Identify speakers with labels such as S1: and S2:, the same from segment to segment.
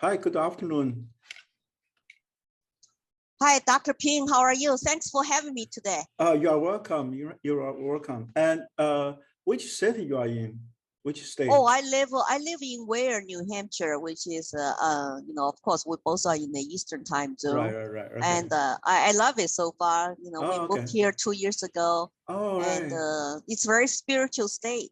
S1: Hi, good afternoon.
S2: Hi, Dr. Ping. How are you? Thanks for having me today.
S1: You are welcome. You are welcome. And which city you are in? Which state?
S2: Oh, I live in Ware, New Hampshire, which is of course, we both are in the Eastern time zone.
S1: Right. Okay.
S2: And I love it so far. We moved here 2 years ago.
S1: Oh, right.
S2: And it's very spiritual state.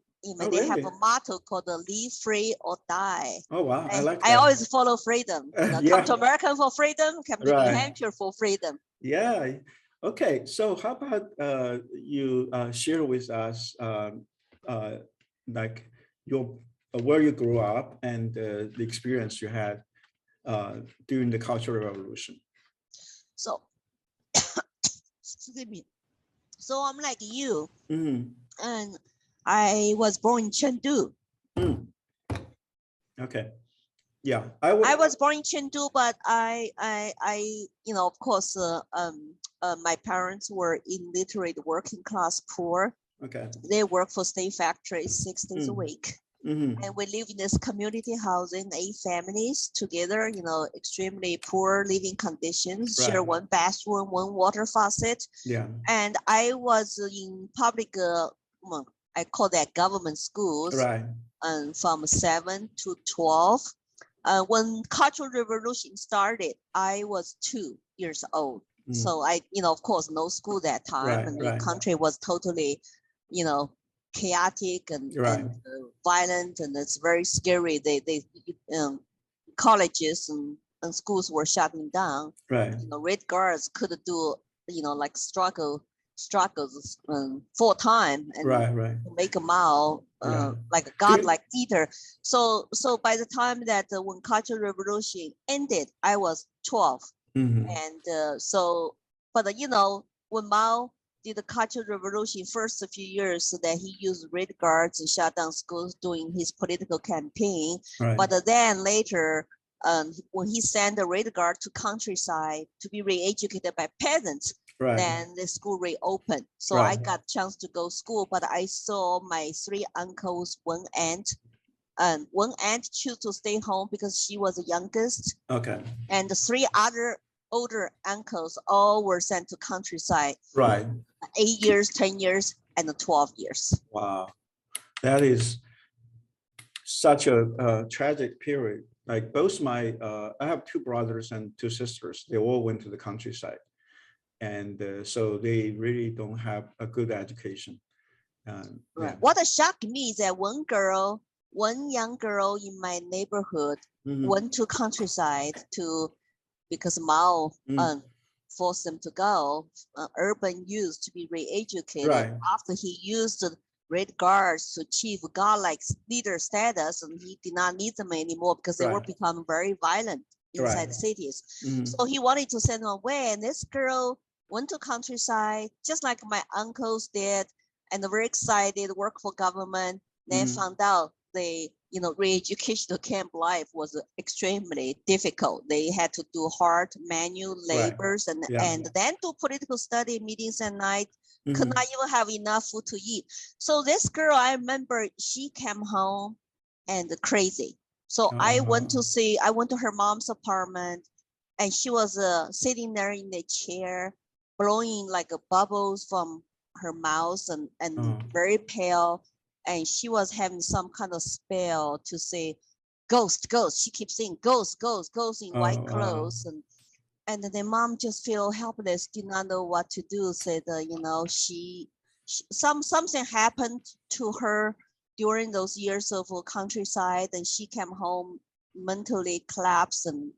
S2: They have a motto called "Live Free or Die."
S1: Oh, wow. I like that.
S2: I always follow freedom.
S1: Yeah.
S2: Come to America for freedom, come to New Hampshire for freedom.
S1: Yeah. Okay. So how about you share with us like your where you grew up and the experience you had during the Cultural Revolution?
S2: So, excuse me. So I'm like you, and I was born in Chengdu.
S1: Okay. Yeah,
S2: I was born in Chengdu, but I of course, my parents were illiterate, working class, poor.
S1: Okay.
S2: They work for state factories 6 days a week. And we live in this community housing, 8 families together, extremely poor living conditions, share one bathroom, one water faucet.
S1: Yeah.
S2: And I was in public, I call that government schools, from 7 to 12. When Cultural Revolution started, I was 2 years old. So I, of course, no school that time, and the country was totally, chaotic and violent, and it's very scary. Colleges and schools were shutting down. Red Guards could do, like struggles full time and make a mile like a godlike leader. So by the time that when Cultural Revolution ended, I was 12. And but when Mao did the Cultural Revolution first few years, so that he used Red Guards and shut down schools doing his political campaign. But then later, when he sent the Red Guard to countryside to be re-educated by peasants, then the school reopened. So I got a chance to go to school, but I saw my 3 uncles, one aunt, and one aunt chose to stay home because she was the youngest. Okay. And the 3 other older uncles all were sent to countryside. 8 years, 10 years, and 12 years.
S1: Wow. That is such a tragic period. Like both I have 2 brothers and 2 sisters. They all went to the countryside. And so they really don't have a good education.
S2: What shocked me is that one young girl in my neighborhood went to countryside because Mao forced them to go, urban youth to be re-educated after he used the Red Guards to achieve godlike leader status, and he did not need them anymore because they were becoming very violent inside the cities. So he wanted to send them away, and this girl went to countryside just like my uncles did, and very excited, work for government. Then found out they, re-educational camp life was extremely difficult. They had to do hard manual labors and then do political study meetings at night. Could not even have enough food to eat. So this girl, I remember, she came home and crazy. So I went to her mom's apartment, and she was sitting there in the chair, blowing like bubbles from her mouth and very pale. And she was having some kind of spell to say, ghost, ghost. She keeps saying ghost, ghost, ghost in white clothes. And then the mom just feel helpless, did not know what to do. Said, something happened to her during those years of countryside, and she came home mentally collapsed and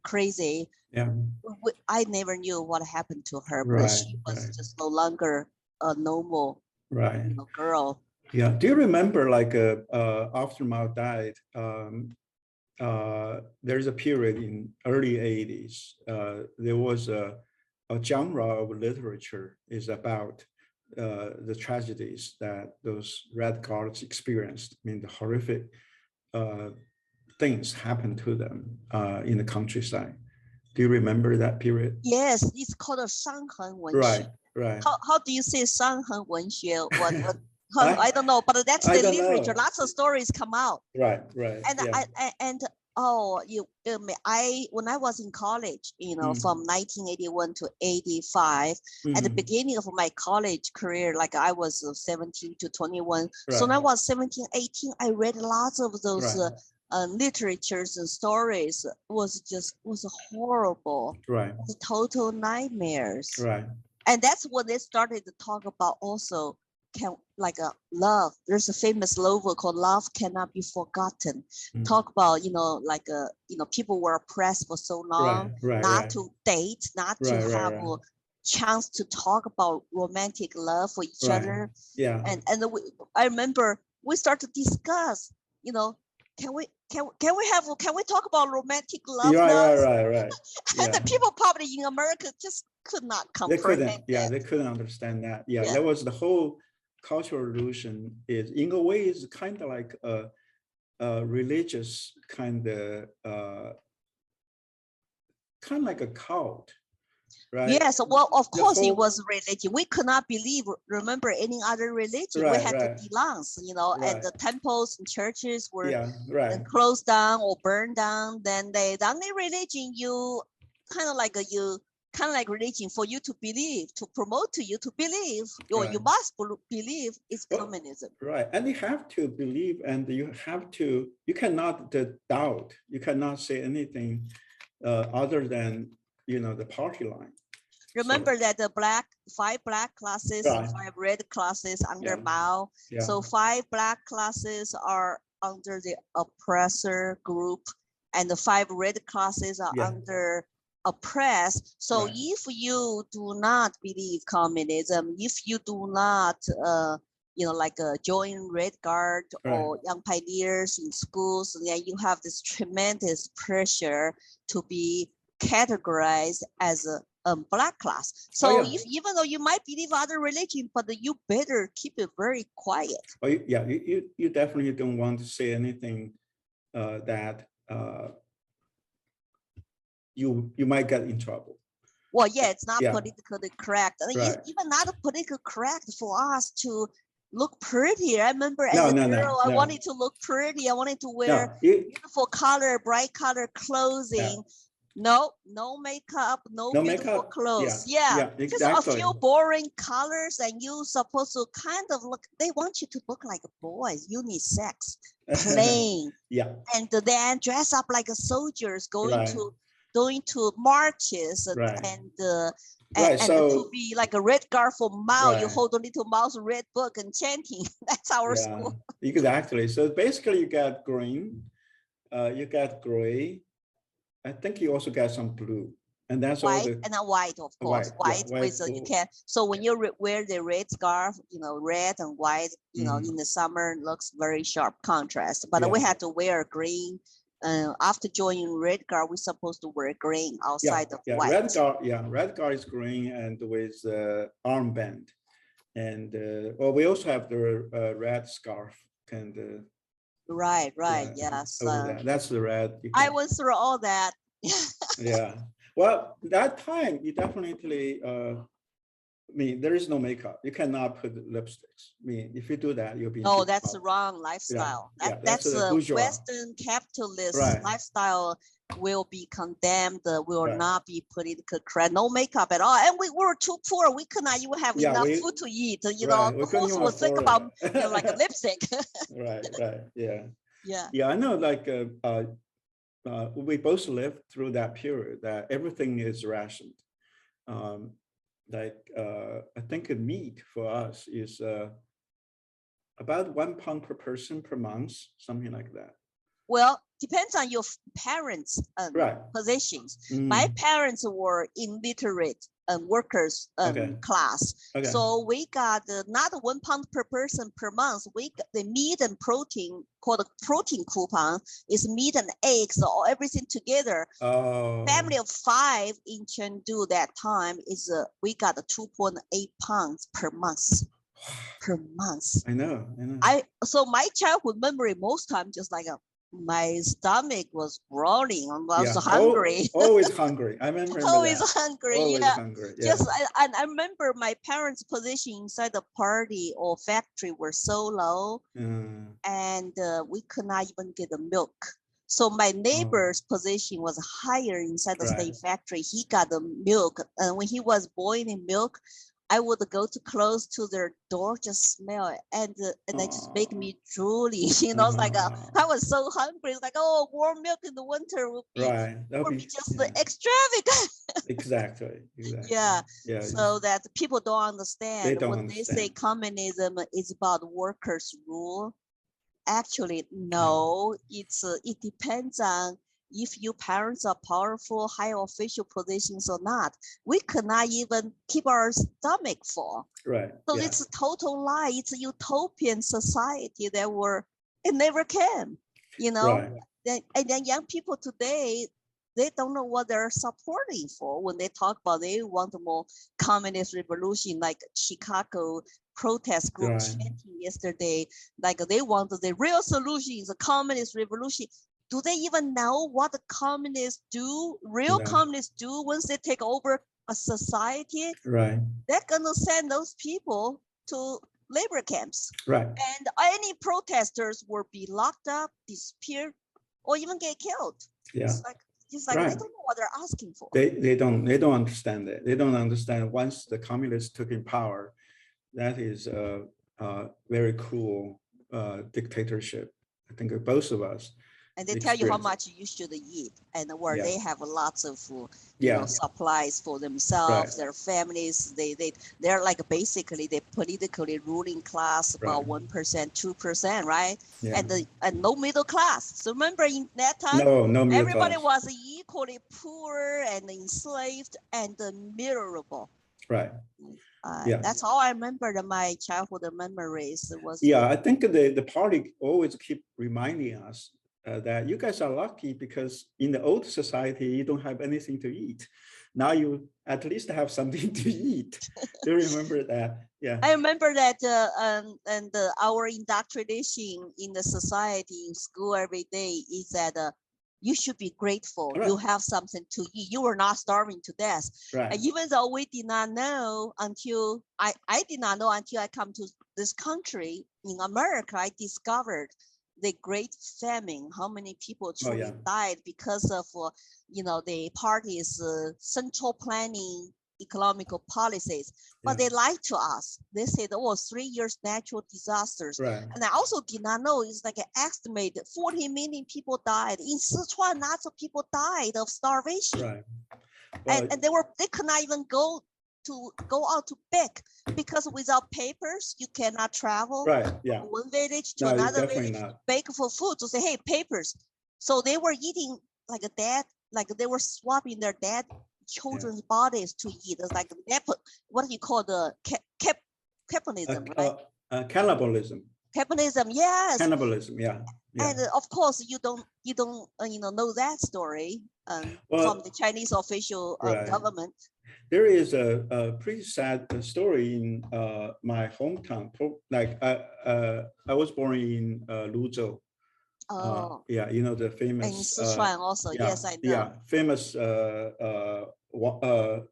S2: crazy. I never knew what happened to her, but she was just no longer a normal girl.
S1: Yeah. Do you remember, like, after Mao died, there's a period in early 80s, there was a genre of literature is about the tragedies that those Red Guards experienced. I mean, the horrific things happened to them in the countryside. Do you remember that period?
S2: Yes, it's called a 伤痕文学.
S1: Right.
S2: How do you say 伤痕文学? I don't know, but that's the literature. Lots of stories come out.
S1: Right.
S2: And Oh, when I was in college, from 1981 to 85, at the beginning of my college career, like I was 17 to 21. So when I was 17, 18, I read lots of those literatures and stories. Was horrible.
S1: Right.
S2: Total nightmares.
S1: Right.
S2: And that's when they started to talk about also love. There's a famous novel called Love Cannot Be Forgotten. Talk about, people were oppressed for so long, not to date, not to have a chance to talk about romantic love for each other.
S1: Yeah.
S2: And I remember we started to discuss, can we talk about romantic love now?
S1: Right.
S2: And the people probably in America just could not comprehend.
S1: They couldn't understand that. That was the whole Cultural Revolution. Is in a way is kind of like a religious kind of like a cult, right?
S2: Yes, well, of course it was religion. We could not remember any other religion. We had to belong, and the temples and churches were closed down or burned down. Then the only religion you kind of like religion for you to believe, to promote to you to believe, or you must believe is communism.
S1: Right, and you have to believe, and you cannot doubt. You cannot say anything other than the party line.
S2: Remember that the 5 black classes and 5 red classes under Mao. So 5 black classes are under the oppressor group, and the 5 red classes are under oppressed. So if you do not believe communism, if you do not join Red Guard or Young Pioneers in schools, then you have this tremendous pressure to be categorized as a black class. So even though you might believe other religion, but you better keep it very quiet.
S1: You definitely don't want to say anything that you might get in trouble.
S2: Well, it's not politically correct. Even not politically correct for us to look pretty. I remember as a girl, I wanted to look pretty. I wanted to wear beautiful bright color clothing. No makeup, no beautiful clothes.
S1: Exactly.
S2: Just a few boring colors, and you supposed to kind of look. They want you to look like a boy, unisex, plain. And then dress up like a soldiers going to marches and to be like a Red Guard for Mao. You hold a little Mao's red book and chanting. That's our school.
S1: Exactly. So basically, you got green, you got gray. I think you also got some blue, and that's
S2: white,
S1: all
S2: and a white, of course. White with you can. So when you wear the red scarf, red and white, in the summer looks very sharp contrast. But we had to wear green. After joining Red Guard, we're supposed to wear green outside of white.
S1: Red Guard is green and with armband, and we also have the red scarf and.
S2: Right, yes.
S1: That's the red.
S2: I went through all that.
S1: Well, that time you definitely. There is no makeup. You cannot put lipsticks. If you do that, you'll be.
S2: No, that's the wrong lifestyle. That's a Western capitalist lifestyle. Will be condemned. Will not be politically correct. No makeup at all, and we were too poor. We could not even have enough food to eat. Who would think about like a lipstick?
S1: I know. Like we both lived through that period. That everything is rationed. I think meat for us is about 1 pound per person per month, something like that.
S2: Well, depends on your parents' positions. My parents were illiterate workers class. So we got not 1 pound per person per month. We got the meat and protein called a protein coupon. Is meat and eggs or everything together. Family of 5 in Chengdu that time is we got 2.8 pounds per month. Per month.
S1: I know.
S2: So my childhood memory most time just like my stomach was growling. I was hungry.
S1: Always hungry. I remember
S2: always hungry.
S1: Always hungry.
S2: I remember my parents' position inside the party or factory were so low, and we could not even get the milk. So my neighbor's position was higher inside the state factory. He got the milk, and when he was boiling milk, I would go to close to their door, just smell it, and that just make me drooling. You know, it's like I was so hungry. It's like, oh, warm milk in the winter would be just extravagant.
S1: Exactly.
S2: Yeah. So that people don't understand when they say communism is about workers' rule. Actually, no. It depends on if your parents are powerful, high official positions or not. We could not even keep our stomach full.
S1: Right.
S2: So it's a total lie. It's a utopian society it never came, you know. And then young people today, they don't know what they're supporting for when they talk about they want a more communist revolution, like Chicago protest group chanting yesterday, like they want the real solution is a communist revolution. Do they even know what the communists do? Real communists do once they take over a society?
S1: Right.
S2: They're gonna send those people to labor camps.
S1: Right.
S2: And any protesters will be locked up, disappeared, or even get killed.
S1: Yeah.
S2: It's like they don't know what they're asking for.
S1: They don't understand it. They don't understand once the communists took in power, that is a very cruel dictatorship. I think both of us.
S2: And they tell you how much you should eat, and where they have lots of supplies for themselves, their families. They're like basically the politically ruling class, about 1%, 2%, right? And no middle class. So remember in that time,
S1: no middle
S2: everybody
S1: class.
S2: was equally poor and enslaved and miserable.
S1: Right.
S2: That's all I remember my childhood memories.
S1: I think the party always keep reminding us that you guys are lucky because in the old society, you don't have anything to eat. Now you at least have something to eat. Do you remember that? Yeah.
S2: I remember that our indoctrination in the society, in school every day is that you should be grateful. You have something to eat. You were not starving to death. Even though we did not know until I did not know until I come to this country in America, I discovered the great famine, how many people truly died because of the party's central planning economical policies. But they lied to us. They said, 3 years natural disasters. And I also did not know, it's like an estimate 40 million people died. In Sichuan, lots of people died of starvation. Well, and they could not even go out to beg because without papers you cannot travel from one village to another village, beg for food to say, hey, papers. So they were eating like they were swapping their dead children's bodies to eat. It's like what do you call the cannibalism, right?
S1: Cannibalism.
S2: Cannibalism, yes.
S1: Cannibalism,
S2: And of course you don't know that story from the Chinese official government.
S1: There is a pretty sad story in my hometown. Like I was born in Luzhou. You know the famous.
S2: In Sichuan also, yes, I know.
S1: Yeah, famous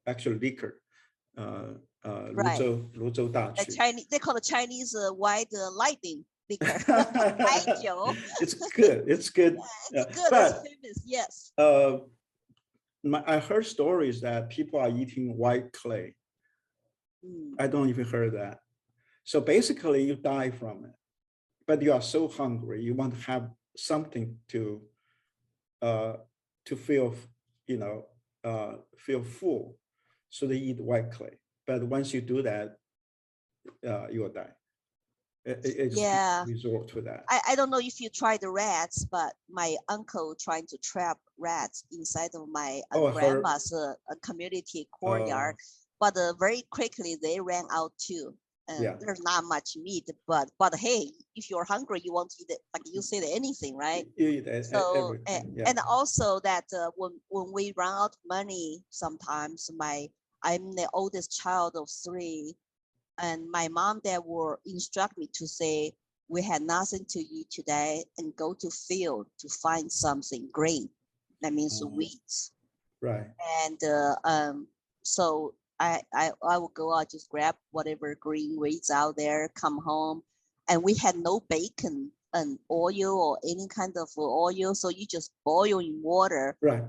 S1: actual liquor. Luzhou
S2: the Chinese, they call the Chinese white lightning liquor.
S1: It's good. It's good.
S2: Yeah, it's good. But, it's famous. Yes.
S1: I heard stories that people are eating white clay. I don't even heard that. So basically, you die from it, but you are so hungry, you want to have something to feel, feel full. So they eat white clay. But once you do that, you will die. Resort to that.
S2: I don't know if you tried the rats, but my uncle trying to trap rats inside of my grandma's community courtyard. But very quickly they ran out too. There's not much meat, but hey, if you're hungry, you want to eat it, like you said, anything, right?
S1: You eat everything.
S2: And also that when we run out of money, sometimes I'm the oldest child of 3. And my mom, dad will instruct me to say, we had nothing to eat today and go to field to find something green. That means weeds.
S1: Right.
S2: And so I would go out, just grab whatever green weeds out there, come home. And we had no bacon an oil or any kind of oil, so you just boil in water.
S1: Right.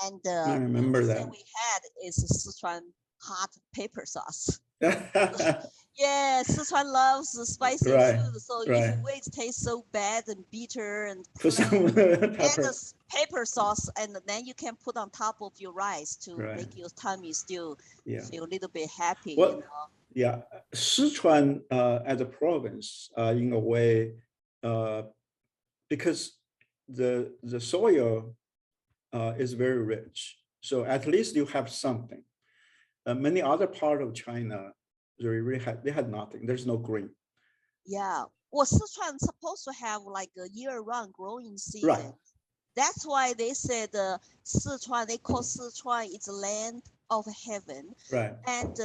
S2: And
S1: I remember that.
S2: we had is Sichuan hot pepper sauce. Yeah, Sichuan loves spicy food, so if it tastes so bad and bitter and plain, add a pepper sauce, and then you can put on top of your rice to make your tummy still feel a little bit happy.
S1: Well, yeah, Sichuan as a province, in a way, because the soil is very rich, so at least you have something. Many other part of China, they had nothing. There's no green.
S2: Yeah, well, Sichuan supposed to have like a year-round growing season.
S1: Right.
S2: That's why they said Sichuan. They call Sichuan it's land of heaven.
S1: Right.
S2: And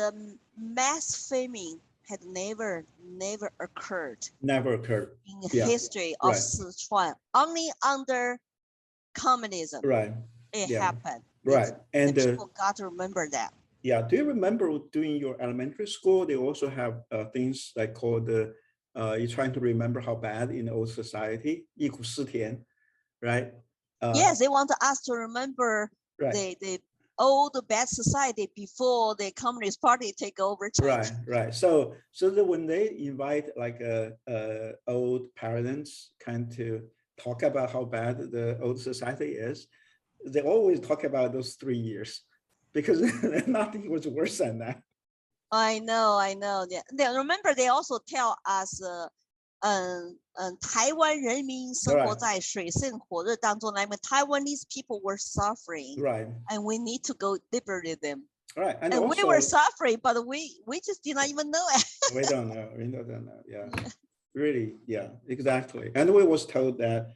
S2: mass famine had never occurred.
S1: Never occurred
S2: in history of Sichuan. Only under communism.
S1: Right.
S2: It happened.
S1: Right. And
S2: people got to remember that.
S1: Yeah. Do you remember during your elementary school, they also have things like called you're trying to remember how bad in the old society, 忆苦思甜, right?
S2: Yes, they want us to remember the old bad society before the Communist Party take over China.
S1: Right. So that when they invite like old parents kind to talk about how bad the old society is, they always talk about those 3 years because nothing was worse than that.
S2: I know. Yeah. Remember, they also tell us 台湾人民生活在水深火热当中。Like Taiwanese people were suffering, and we need to go liberate them.
S1: Right,
S2: and also, we were suffering, but we just did not even know it.
S1: we don't know. Yeah, really, yeah, exactly. And we was told that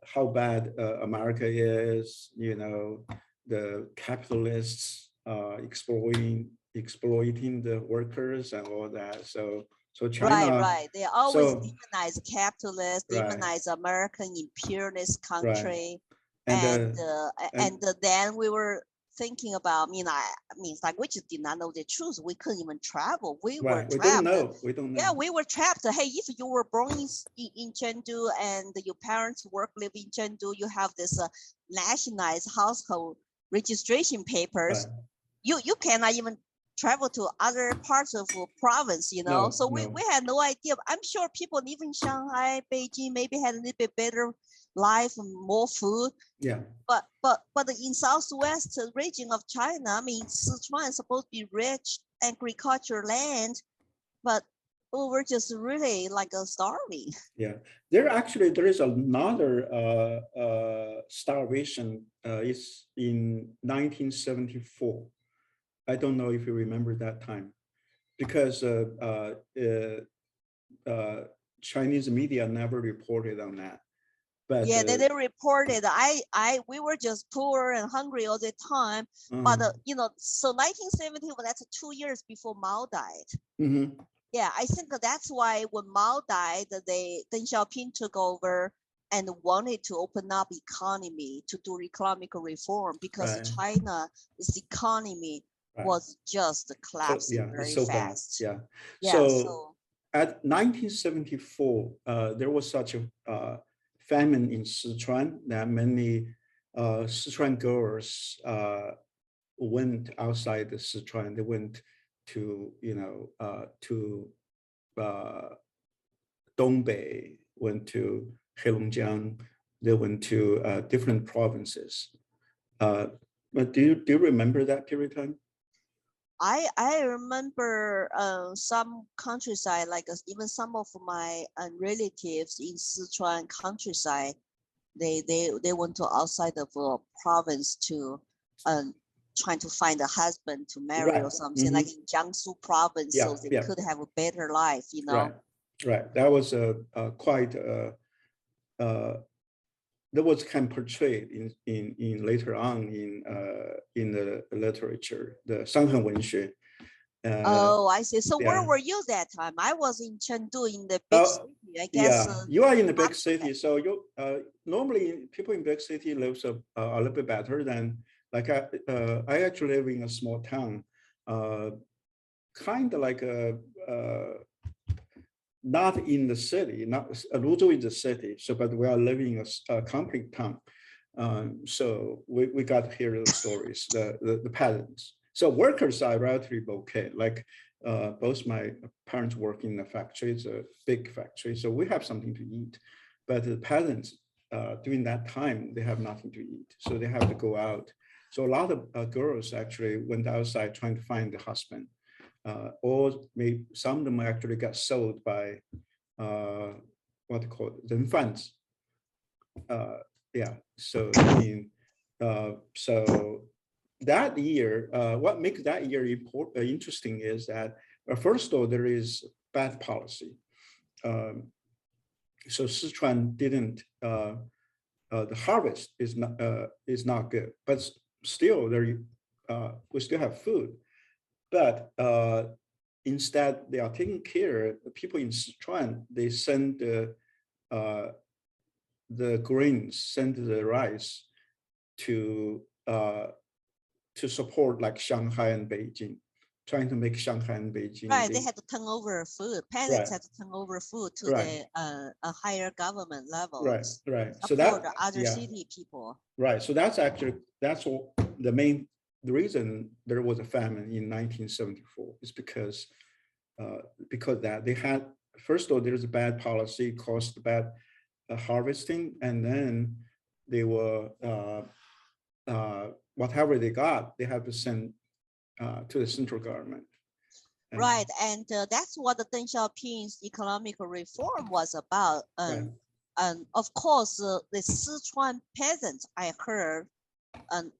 S1: how bad America is. You know, the capitalists exploiting the workers and all that. So China,
S2: right. They always demonize capitalists, demonize American imperialist country, and then we were thinking about. It's like we just did not know the truth. We couldn't even travel. We were trapped.
S1: We don't know.
S2: Yeah, we were trapped. Hey, if you were born in Chengdu and your parents live in Chengdu, you have this nationalized household registration papers. You cannot even travel to other parts of the province, so we had no idea. I'm sure people living in Shanghai, Beijing maybe had a little bit better life and more food.
S1: Yeah.
S2: But in southwest region of China, Sichuan is supposed to be rich agriculture land, but we were just really like starving.
S1: Yeah, there is another starvation. It's in 1974. I don't know if you remember that time, because Chinese media never reported on that. But
S2: yeah, they reported. We were just poor and hungry all the time. But so 1970, well, that's 2 years before Mao died.
S1: Mm-hmm.
S2: Yeah, I think that's why when Mao died, Deng Xiaoping took over and wanted to open up economy to do economic reform, because China's economy was just collapsing very fast.
S1: Bad. So at 1974, there was such a famine in Sichuan that many Sichuan girls went outside the Sichuan. They went to Dongbei, went to Heilongjiang. They went to different provinces. But do you remember that period of time?
S2: I remember some countryside, like even some of my relatives in Sichuan countryside, they went to outside of a province to trying to find a husband to marry or something, like in Jiangsu province, so they could have a better life,
S1: Right. That was quite that was kind of portrayed in later on in the literature, the Shanghai Wenxue.
S2: Oh, I see. So where were you that time? I was in Chengdu, in the big city. I guess.
S1: Yeah, you are in the big city. So you normally people in big city lives a little bit better than like I actually live in a small town, kind of like not in the city, not Luzhou is the city. So, but we are living in a complete town. So we got to hear those stories, the patterns. So workers are relatively okay. Like both my parents work in a factory, it's a big factory, so we have something to eat. But the parents during that time, they have nothing to eat, so they have to go out. So a lot of girls actually went outside trying to find a husband, or maybe some of them actually got sold by what they call it, 人贩子. Yeah, so I mean, so that year, what makes that year interesting is that first of all, there is bad policy. So Sichuan didn't, the harvest is not good, but still there, we still have food. But instead, they are taking care. The people in Sichuan, they send the grains, send the rice to support like Shanghai and Beijing, trying to make Shanghai and Beijing.
S2: Right, they had to turn over food. Peasants had to turn over food to the a higher government level.
S1: Right.
S2: So that the other city people.
S1: Right. So that's actually all the reason there was a famine in 1974 is because that they had, first of all, there's a bad policy, caused bad harvesting, and then they were whatever they got, they have to send to the central government.
S2: Right, and that's what the Deng Xiaoping's economic reform was about. And of course, the Sichuan peasants, I heard,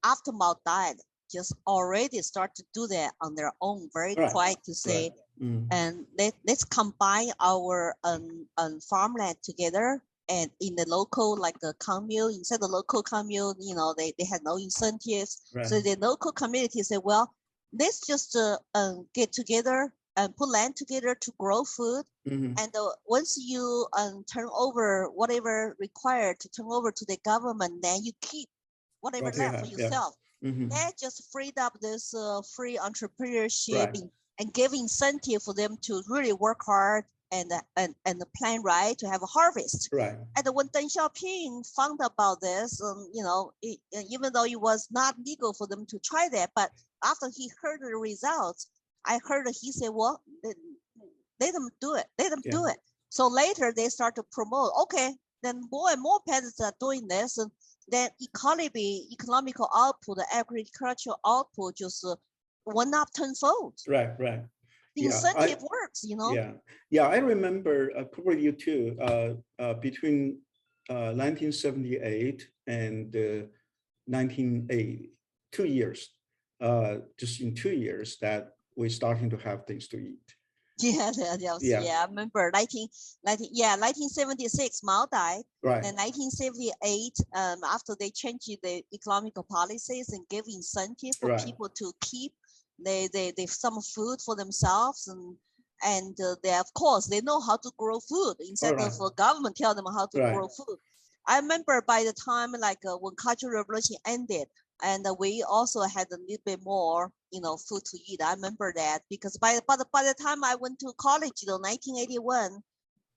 S2: after Mao died, just already start to do that on their own, very quiet to say, and let's combine our farmland together. And in the local, like the commune, inside the local commune, you know, they had no incentives. So the local community said, well, let's just get together and put land together to grow food. And once you turn over whatever required to turn over to the government, then you keep whatever left for yourself. That just freed up this free entrepreneurship and gave incentive for them to really work hard and plan right to have a harvest. And when Deng Xiaoping found about this, you know, even though it was not legal for them to try that, but after he heard the results, I heard he said, well, let them do it. Let them do it. So later they start to promote, okay, then more and more peasants are doing this. And then economical output, the agricultural output just went up tenfold.
S1: Right.
S2: The incentive works, you know?
S1: Yeah, I remember, probably you too, between 1978 and 1980, 2 years, just in 2 years that we're starting to have things to eat. Yeah,
S2: I remember 1976, Mao died. Then 1978, after they changed the economical policies and gave incentive for people to keep they some food for themselves, and they, of course, they know how to grow food instead of government tell them how to grow food. I remember by the time like when Cultural Revolution ended, and we also had a little bit more, you know, food to eat. I remember that because by the time I went to college, you know, 1981,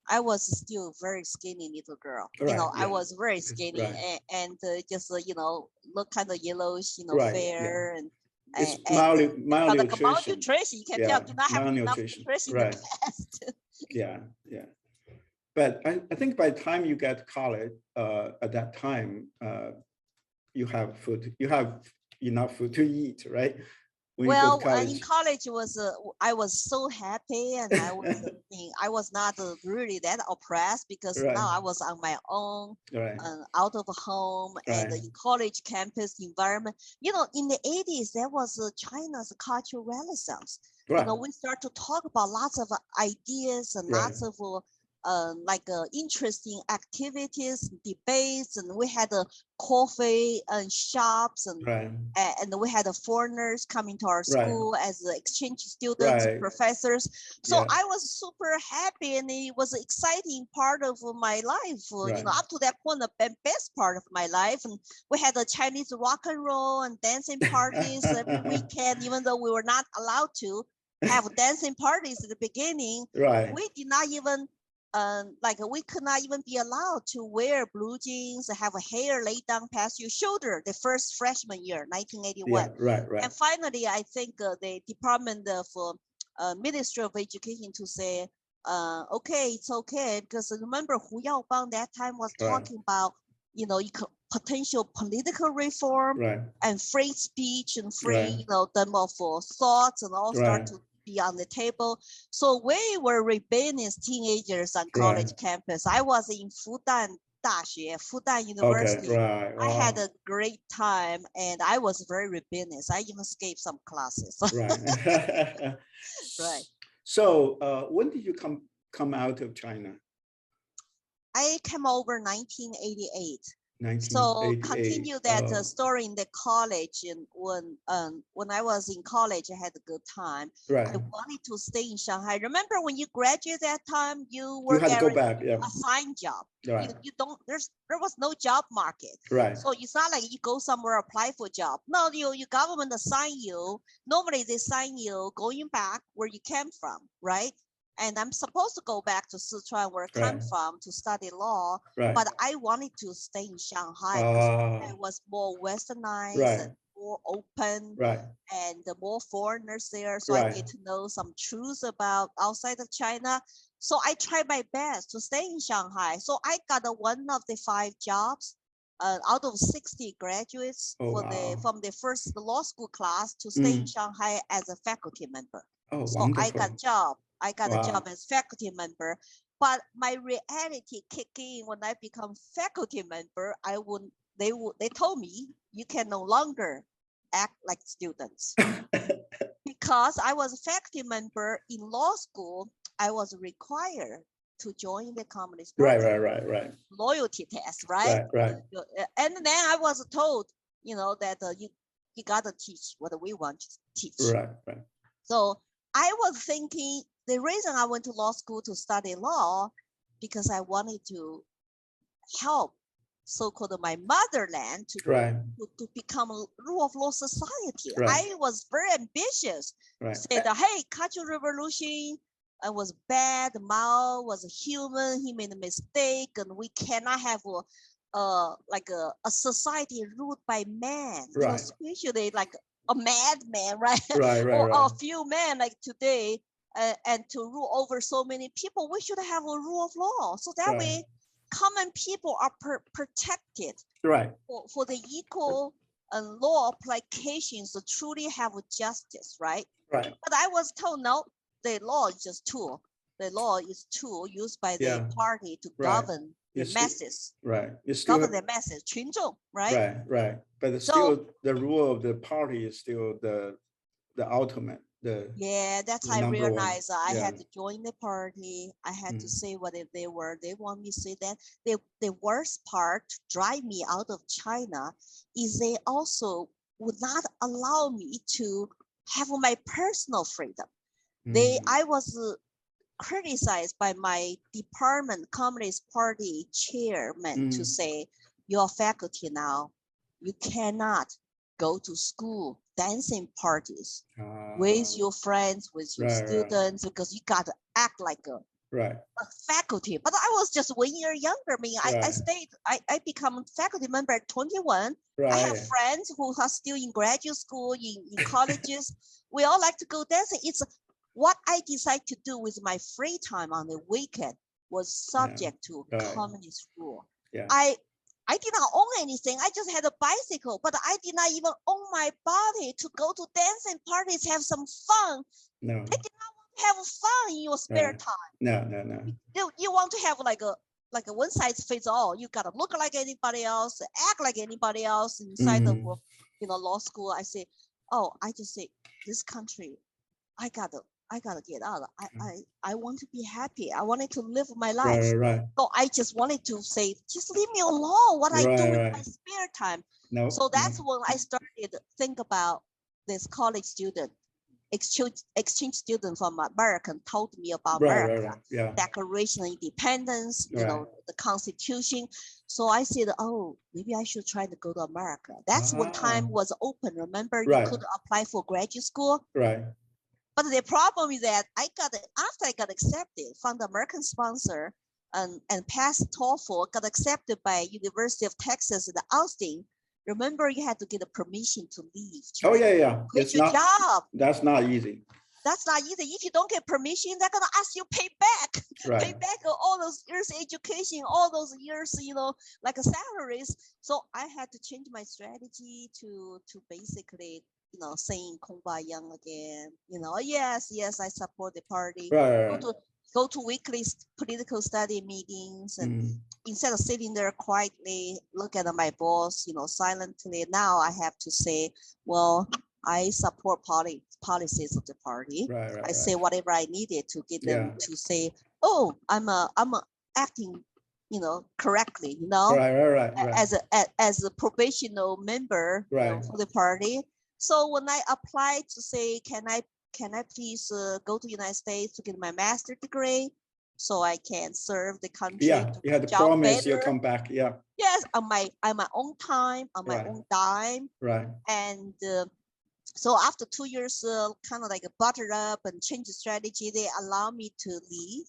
S2: I was still very skinny little girl. You know, I was very skinny and just you know, look kind of yellowish, you know, fair and.
S1: It's malnutrition.
S2: Malnutrition, you can tell, do not have enough nutrition in the past.
S1: But I think by the time you get to college, at that time, you have food, you have enough food to eat, right?
S2: Well, in college I was so happy, and I was not really that oppressed because now I was on my own, out of home, and in college campus environment. You know, in the 80s, there was China's cultural renaissance. You know, we start to talk about lots of ideas and lots of interesting activities, debates, and we had coffee and shops, and we had foreigners coming to our school as exchange students, professors. So I was super happy, and it was an exciting part of my life. You know, up to that point, the best part of my life. And we had a Chinese rock and roll and dancing parties every weekend, even though we were not allowed to. have dancing parties at the beginning.
S1: Right.
S2: We did not even we could not even be allowed to wear blue jeans, have a hair laid down past your shoulder. The first freshman year, 1981.
S1: Yeah, right, right.
S2: And finally, I think the Department of Ministry of Education to say, okay, it's okay, because remember Hu Yaobang that time was talking about, you know, potential political reform and free speech and free, you know, them of thoughts and all start to be on the table. So we were rebellious teenagers on college campus. I was in Fudan University.
S1: Okay,
S2: I had a great time and I was very rebellious. I even skipped some classes.
S1: Right.
S2: Right.
S1: So when did you come out of China?
S2: I came over 1988.
S1: 1988.
S2: So continue that story in the college, and when I was in college, I had a good time. I wanted to stay in Shanghai. Remember when you graduated that time, you were
S1: had to go back,
S2: a signed job. You don't. There was no job market.
S1: Right.
S2: So it's not like you go somewhere apply for a job. No, your government assign you. Normally they sign you going back where you came from, right? And I'm supposed to go back to Sichuan where I come from to study law, but I wanted to stay in Shanghai because it was more westernized and more open, and more foreigners there. So I get to know some truths about outside of China. So I tried my best to stay in Shanghai. So I got one of the 5 jobs out of 60 graduates from the first law school class to stay in Shanghai as a faculty member. So wonderful. I got a job as faculty member, but my reality kicked in when I become faculty member. They told me you can no longer act like students because I was a faculty member in law school. I was required to join the Communist Party.
S1: Right.
S2: Loyalty test, right. And then I was told, you know, that you gotta teach what we want to teach. Right. So I was thinking the reason I went to law school to study law because I wanted to help so-called my motherland to become a rule of law society. I was very ambitious. Said, hey, Cultural Revolution was bad. Mao was a human. He made a mistake, and we cannot have a society ruled by man. You know, especially like a madman, right? Or a few men like today. And to rule over so many people, we should have a rule of law. So that way, common people are protected for the equal law applications to truly have justice, right? But I was told, no, the law is just tool. The law is tool used by the party to govern the masses. Govern the masses, 群众, right?
S1: But still, the rule of the party is still the ultimate.
S2: That's how I realized I had to join the party. I had to say what they were. They want me to say that. The worst part to drive me out of China is they also would not allow me to have my personal freedom. I was criticized by my department Communist Party chairman to say, you're faculty now. You cannot go to school, dancing parties with your friends, with your students, because you got to act like a faculty. But I was just 1 year younger. I mean, I become faculty member at 21. I have friends who are still in graduate school, in colleges. We all like to go dancing. It's what I decide to do with my free time on the weekend was subject to communist rule. I did not own anything. I just had a bicycle, but I did not even own my body to go to dancing parties, have some fun. I did not want to have fun in your spare time.
S1: No.
S2: You want to have like a one size fits all. You gotta look like anybody else, act like anybody else inside of law school. I say, I just say this country, I gotta get out. I want to be happy. I wanted to live my life. So I just wanted to say, just leave me alone. What I do in my spare time. So that's when I started to think about this college student, exchange student from America told me about America, Declaration of Independence, you know, the Constitution. So I said, maybe I should try to go to America. That's when time was open. Remember, you could apply for graduate school. But the problem is that after I got accepted from the American sponsor and passed TOEFL, got accepted by University of Texas in Austin. Remember, you had to get a permission to leave.
S1: Oh yeah.
S2: Quit your job.
S1: That's not easy.
S2: That's not easy. If you don't get permission, they're gonna ask you pay back,
S1: right.
S2: pay back all those years education, all those years, like salaries. So I had to change my strategy to basically, saying Kumbaya again. Yes, I support the party.
S1: Right.
S2: Go to weekly political study meetings, and instead of sitting there quietly, look at my boss, silently. Now I have to say, well, I support policies of the party.
S1: Right.
S2: I say whatever I needed to get them to say, oh, I'm acting, correctly,
S1: Right.
S2: as a probational member for the party. So when I applied to say, can I please go to the United States to get my master's degree so I can serve the country?
S1: Yeah, you had to promise you'll come back. Yeah.
S2: Yes, on my own time, on my own dime.
S1: Right.
S2: And so after 2 years, kind of like buttered up and change the strategy, they allow me to leave,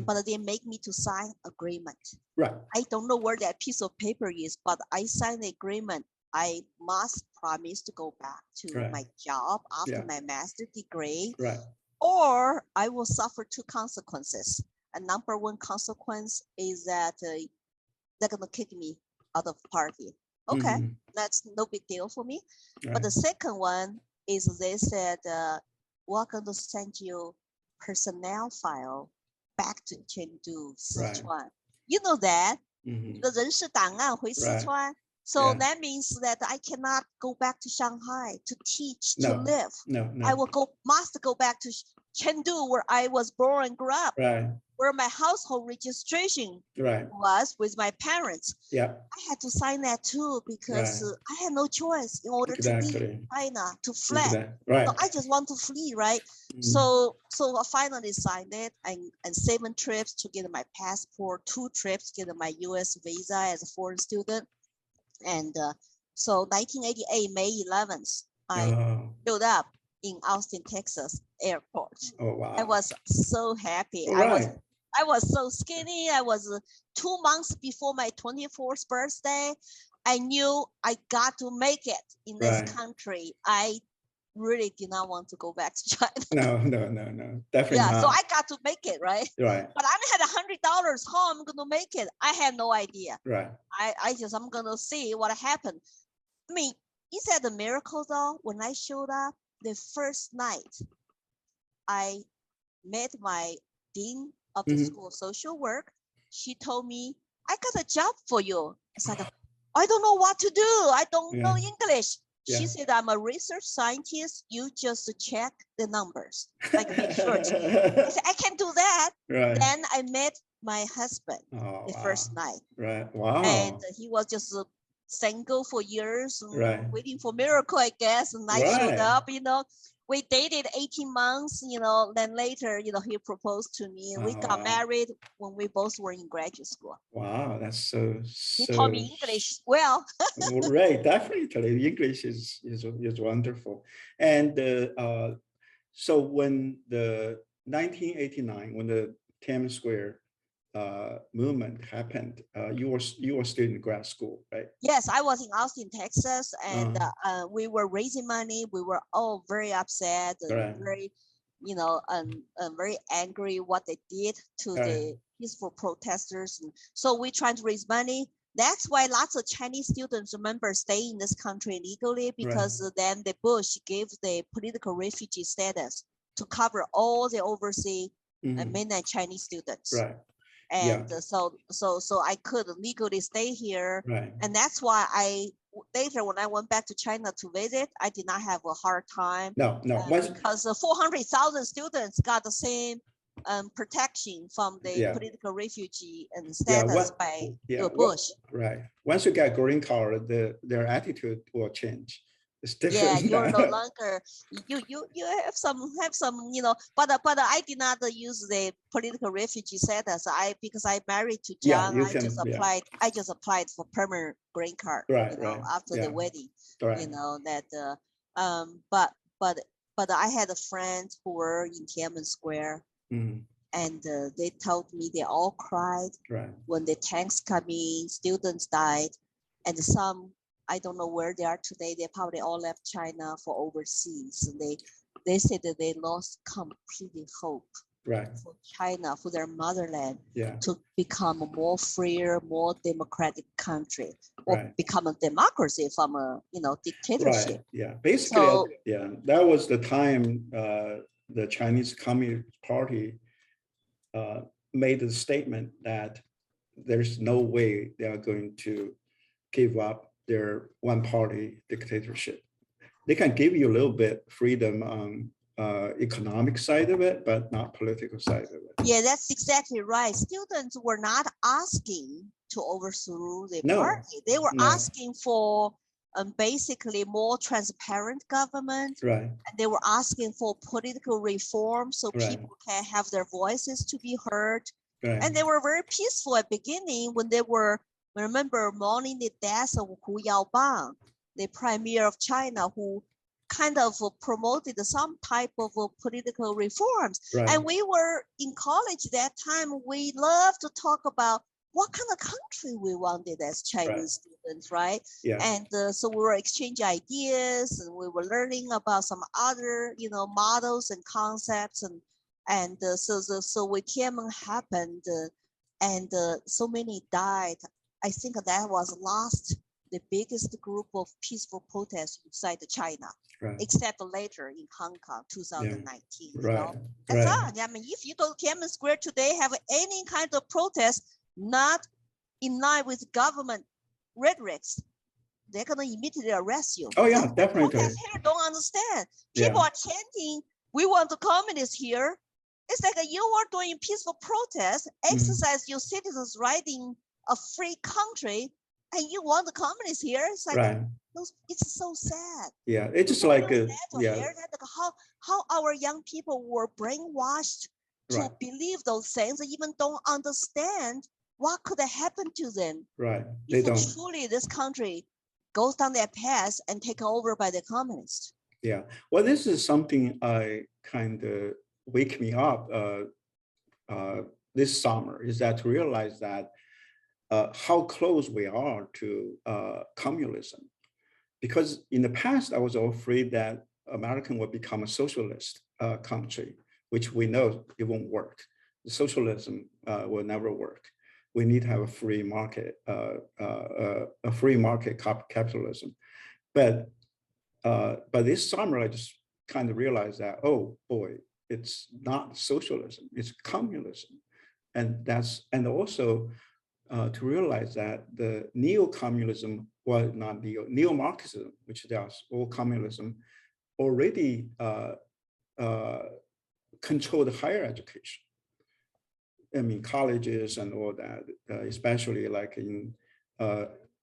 S2: but they make me to sign agreement.
S1: Right.
S2: I don't know where that piece of paper is, but I signed the agreement. I must promise to go back to my job after my master's degree, or I will suffer 2 consequences. And number 1 consequence is that they're gonna kick me out of the party. Okay, that's no big deal for me. But the second one is they said, we're going to send you personnel file back to Chengdu, Sichuan. You know that, 人事档案回四川. So that means that I cannot go back to Shanghai to teach, to live.
S1: No.
S2: I must go back to Chengdu, where I was born and grew up, where my household registration was with my parents. I had to sign that too because I had no choice in order to leave China, to flee. So I just want to flee, right? So I finally signed it, and 7 trips to get my passport, 2 trips to get my US visa as a foreign student. And so 1988, May 11th, I showed up in Austin, Texas airport.
S1: Oh, wow.
S2: I was so happy. I was so skinny. I was 2 months before my 24th birthday. I knew I got to make it in this country. I really did not want to go back to China.
S1: No, definitely not.
S2: So I got to make it, right?
S1: Right.
S2: But I had $100. How I'm going to make it? I had no idea.
S1: Right.
S2: I'm going to see what happened. I mean, is that a miracle though? When I showed up the first night, I met my dean of the School of Social Work. She told me, I got a job for you. It's like, I don't know what to do. I don't know English. She said, I'm a research scientist. You just check the numbers, like make sure. I said, I can do that. Then I met my husband the first night.
S1: Right. Wow.
S2: And he was just single for years, waiting for miracle, I guess. And I showed up, we dated 18 months, then later, he proposed to me, and we got married when we both were in graduate school.
S1: Wow, that's so.
S2: He taught me English well.
S1: Right, definitely. English is wonderful. And so when the 1989, when the Tiananmen Square movement happened, you were still in grad school, right?
S2: Yes, I was in Austin, Texas, and we were raising money. We were all very upset and very, very angry what they did to the peaceful protesters. And so we tried to raise money. That's why lots of Chinese students, remember, stay in this country legally, because then the Bush gave the political refugee status to cover all the overseas mainland Chinese students.
S1: Right.
S2: And so I could legally stay here. And that's why later when I went back to China to visit, I did not have a hard time.
S1: No.
S2: Because 400,000 students got the same protection from the political refugee and status by Bush.
S1: Right. Once you get green card, their attitude will change. It's different.
S2: Yeah, you're no longer you have some but I did not use the political refugee status. Because I married to John, I just applied for permanent green card after the wedding. But but I had friends who were in Tiananmen Square, and they told me they all cried when the tanks come in, students died, and some, I don't know where they are today. They probably all left China for overseas. And they said that they lost completely hope for China, for their motherland, to become a more freer, more democratic country, or become a democracy from a dictatorship.
S1: Basically, so, that was the time the Chinese Communist Party made the statement that there's no way they are going to give up their one-party dictatorship. They can give you a little bit freedom on economic side of it, but not political side of it.
S2: Yeah, that's exactly right. Students were not asking to overthrow the party. They were asking for basically more transparent government. And they were asking for political reform so people can have their voices to be heard. And they were very peaceful at the beginning when they were, remember, mourning the death of Hu Yaobang, the premier of China, who kind of promoted some type of political reforms. And we were in college that time. We loved to talk about what kind of country we wanted as Chinese students, right? And so we were exchanging ideas, and we were learning about some other, models and concepts. And so when Tiananmen happened, and so many died, I think that was the biggest group of peaceful protests inside China, except later in Hong Kong, 2019. That's all. I mean, if you go to Tiananmen Square today, have any kind of protest not in line with government rhetorics, they're going to immediately arrest you.
S1: Oh, yeah, definitely.
S2: Protesters here don't understand. People are chanting, "We want the communists here." It's like you are doing peaceful protest, exercise your citizens' right in a free country, and you want the communists here. It's like it's so sad.
S1: Yeah, it's just like
S2: how our young people were brainwashed to believe those things, and even don't understand what could have happened to them.
S1: They don't.
S2: Truly this country goes down that path and taken over by the communists.
S1: Yeah, well, this is something I kind of wake me up this summer, is that to realize that how close we are to communism. Because in the past, I was afraid that America would become a socialist country, which we know it won't work. The socialism will never work. We need to have a free market, capitalism. But this summer, I just kind of realized that, oh boy, it's not socialism, it's communism. And also to realize that the neo-communism, well, not neo-Marxism, which does all communism, already controlled higher education. I mean, colleges and all that, especially like in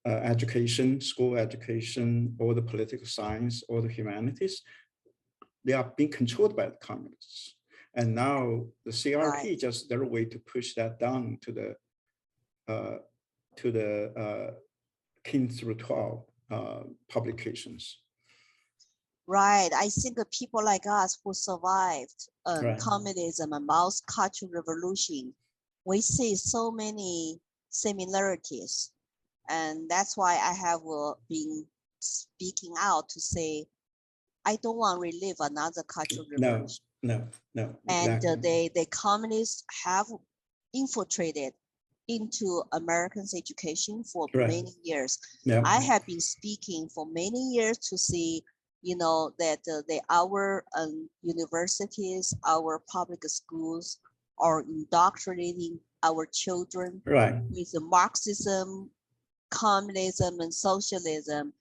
S1: education, school education, all the political science, all the humanities, they are being controlled by the communists. And now the CRT just their way to push that down to the K through 12 publications.
S2: Right. I think that people like us who survived communism and Mao's Cultural Revolution, we see so many similarities. And that's why I have been speaking out to say, I don't want to relive another cultural revolution.
S1: No.
S2: And the communists have infiltrated into Americans' education for many years. I have been speaking for many years to see, that our universities, our public schools are indoctrinating our children with Marxism, communism, and socialism.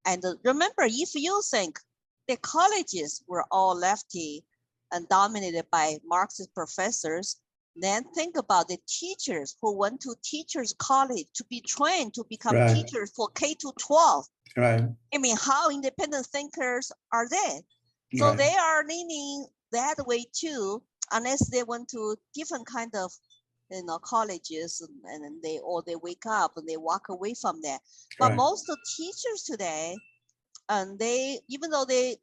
S2: And remember, if you think the colleges were all lefty and dominated by Marxist professors, then think about the teachers who went to teachers college to be trained to become teachers for K to 12. I mean, how independent thinkers are they? So they are leaning that way too, unless they went to different kind of colleges and they wake up and they walk away from that. But most of the teachers today, and even though they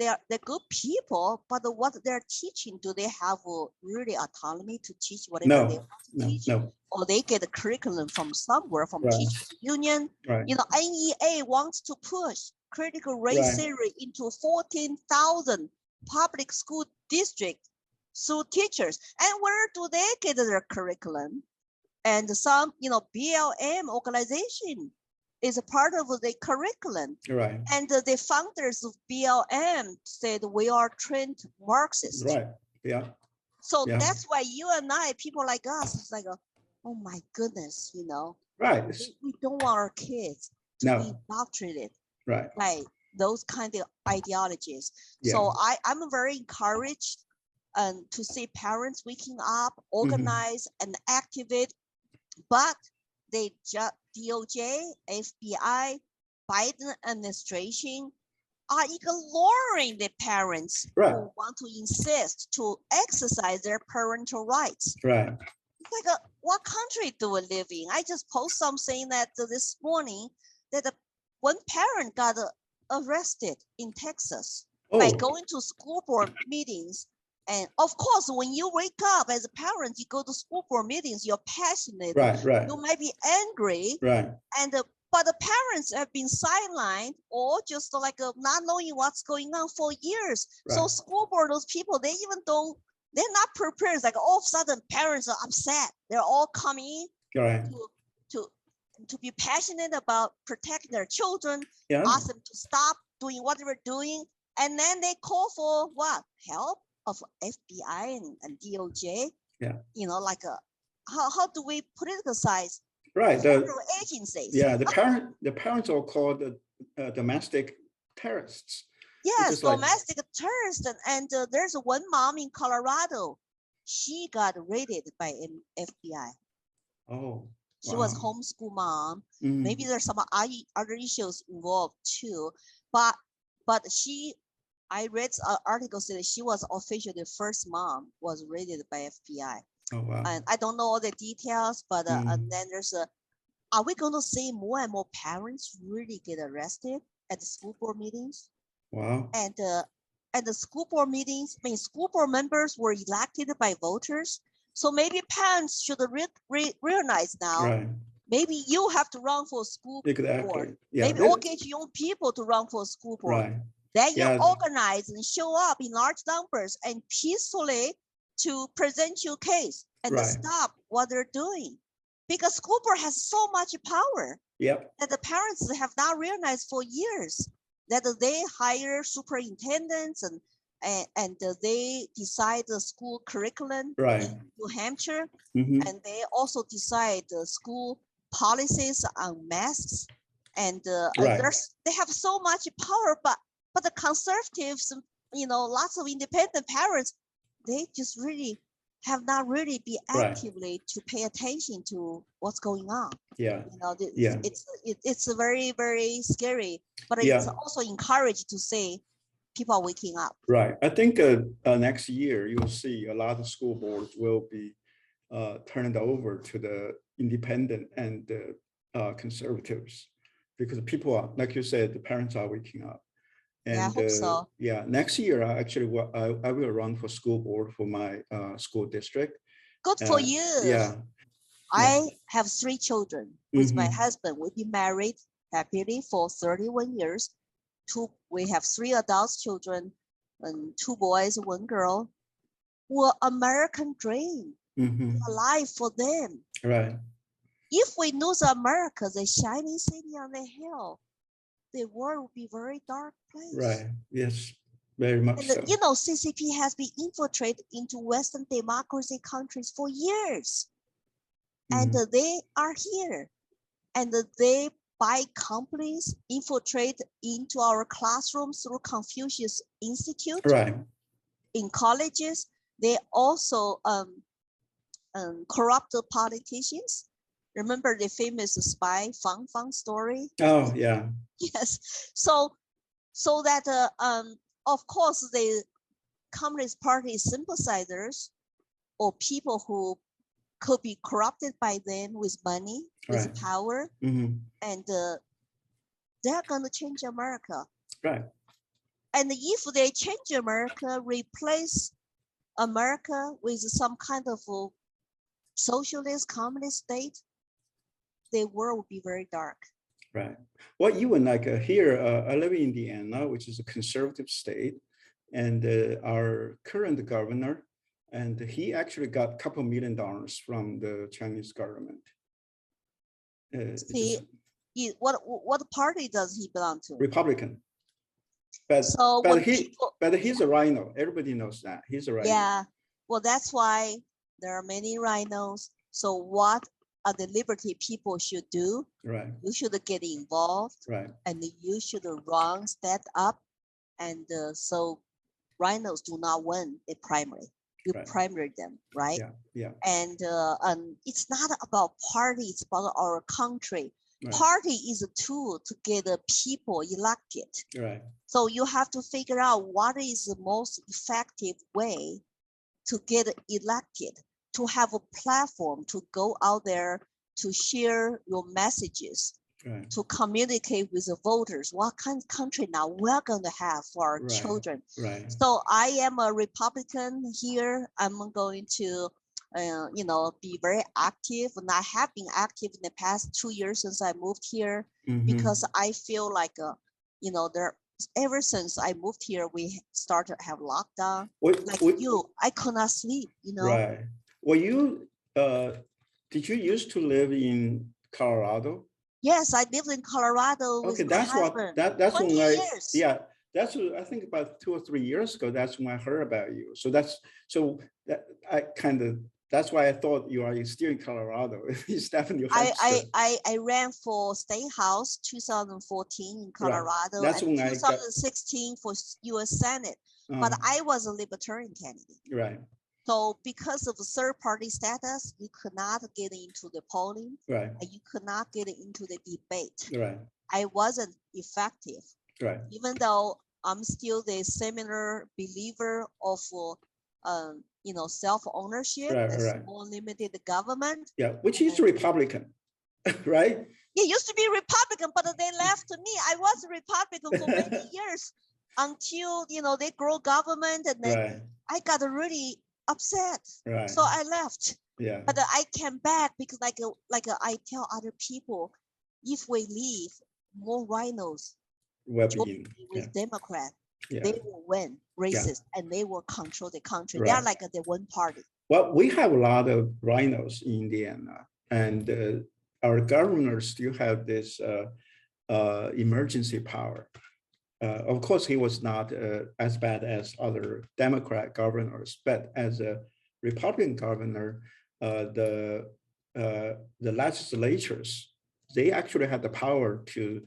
S2: they're good people, but what they're teaching, do they have really autonomy to teach whatever they want to teach?
S1: No.
S2: Or they get a curriculum from somewhere, from teachers union.
S1: Right.
S2: NEA wants to push critical race theory into 14,000 public school districts through teachers. And where do they get their curriculum? And some, BLM organization is a part of the curriculum.
S1: Right.
S2: And the founders of BLM said, we are trained Marxists.
S1: Right. Yeah.
S2: So that's why you and I, people like us, it's like, oh my goodness,
S1: Right.
S2: We don't want our kids to be indoctrinated by those kind of ideologies. So I'm very encouraged to see parents waking up, organize and activate, but they just DOJ, FBI, Biden administration are ignoring the parents who want to insist to exercise their parental rights.
S1: Right.
S2: It's like, what country do we live in? I just post something that this morning that one parent got arrested in Texas by going to school board meetings. And of course, when you wake up as a parent, you go to school board meetings, you're passionate.
S1: Right.
S2: You might be angry.
S1: Right.
S2: And but the parents have been sidelined or just like not knowing what's going on for years. So school board, those people, they're not prepared. It's like all of a sudden parents are upset. They're all coming to be passionate about protecting their children, ask them to stop doing what they were doing. And then they call for what? Help of FBI and DOJ. How do we politicize federal agencies?
S1: The parents are called domestic terrorists.
S2: Yes, domestic terrorists. And there's one mom in Colorado. She got raided by FBI.
S1: Oh,
S2: she was homeschool mom. Maybe there's some other issues involved too. But I read an article that she was officially the first mom was raided by FBI.
S1: Oh, wow.
S2: And I don't know all the details, but and then there's are we going to see more and more parents really get arrested at the school board meetings?
S1: Wow.
S2: And the school board meetings, school board members were elected by voters. So maybe parents should realize now, maybe you have to run for a school board. Maybe engage young people to run for a school board. Then you organize and show up in large numbers and peacefully to present your case and stop what they're doing. Because school board has so much power that the parents have not realized for years, that they hire superintendents and they decide the school curriculum in New Hampshire. And they also decide the school policies on masks. And they have so much power, but the conservatives, lots of independent parents, they just really have not really be actively to pay attention to what's going on. It's very, very scary, but it's also encouraged to say people are waking up.
S1: Right. I think next year you'll see a lot of school boards will be turned over to the independent and the conservatives, because people are, like you said, the parents are waking up. And
S2: I hope so.
S1: Next year I will run for school board for my school district.
S2: Good for you. I have 3 children with my husband. We've been married happily for 31 years. We have 3 adult children, and 2 boys, 1 girl. Well, American dream, alive for them.
S1: Right.
S2: If we lose America, the shining city on the hill, the world will be a very dark place.
S1: Right. Yes, very much so.
S2: CCP has been infiltrated into Western democracy countries for years. And they are here. And they buy companies, infiltrate into our classrooms through Confucius Institute.
S1: Right.
S2: In colleges, they also corrupt the politicians. Remember the famous spy Fang story?
S1: Oh, yeah.
S2: Yes. So that of course the Communist Party sympathizers or people who could be corrupted by them with money, with power, and they're going to change America.
S1: Right.
S2: And if they change America, replace America with some kind of socialist communist state, the world will be very dark.
S1: Right. Well, even like here, I live in Indiana, which is a conservative state, and our current governor, and he actually got a couple $1 million from the Chinese government.
S2: See, what party does he belong to?
S1: Republican. But
S2: so
S1: but he's a rhino. Everybody knows that he's a rhino.
S2: Yeah. Well, that's why there are many rhinos. So what are the liberty people should do?
S1: Right.
S2: You should get involved.
S1: Right.
S2: And you should run, stand up, and so rhinos do not win the primary. You primary them, right?
S1: Yeah. Yeah.
S2: And it's not about party. It's about our country.
S1: Right.
S2: Party is a tool to get the people elected.
S1: Right.
S2: So you have to figure out what is the most effective way to get elected, to have a platform to go out there to share your messages,
S1: right.
S2: to communicate with the voters. What kind of country now we're going to have for our
S1: right.
S2: children?
S1: Right.
S2: So I am a Republican here. I'm going to be very active, and I have been active in the past 2 years since I moved here, because I feel like ever since I moved here, we started to have lockdown. I could not sleep,
S1: Right. Well, did you used to live in Colorado?
S2: Yes, I lived in Colorado.
S1: Okay,
S2: with my husband. That's
S1: 20
S2: when
S1: years. That's I think about 2 or 3 years ago. That's when I heard about you. That's why I thought you are still in Colorado. It's definitely
S2: I ran for State House 2014 in Colorado. Right.
S1: That's
S2: and
S1: when
S2: 2016 for U.S. Senate. But I was a libertarian candidate.
S1: Right.
S2: So because of the third-party status, you could not get into the polling.
S1: Right.
S2: And you could not get into the debate.
S1: Right.
S2: I wasn't effective.
S1: Right.
S2: Even though I'm still the similar believer of self-ownership, small limited government.
S1: Yeah, which is Republican, right?
S2: It used to be Republican, but they left me. I was a Republican for many years until they grow government, and then I got really upset. Right. So I left. Yeah. But I came back because I tell other people, if we leave, more rhinos with Democrat. Yeah. They will win races and they will control the country. Right. They are like the one party.
S1: Well, we have a lot of rhinos in Indiana, and our governor still have this emergency power. Of course, he was not as bad as other Democrat governors, but as a Republican governor, the legislatures, they actually had the power to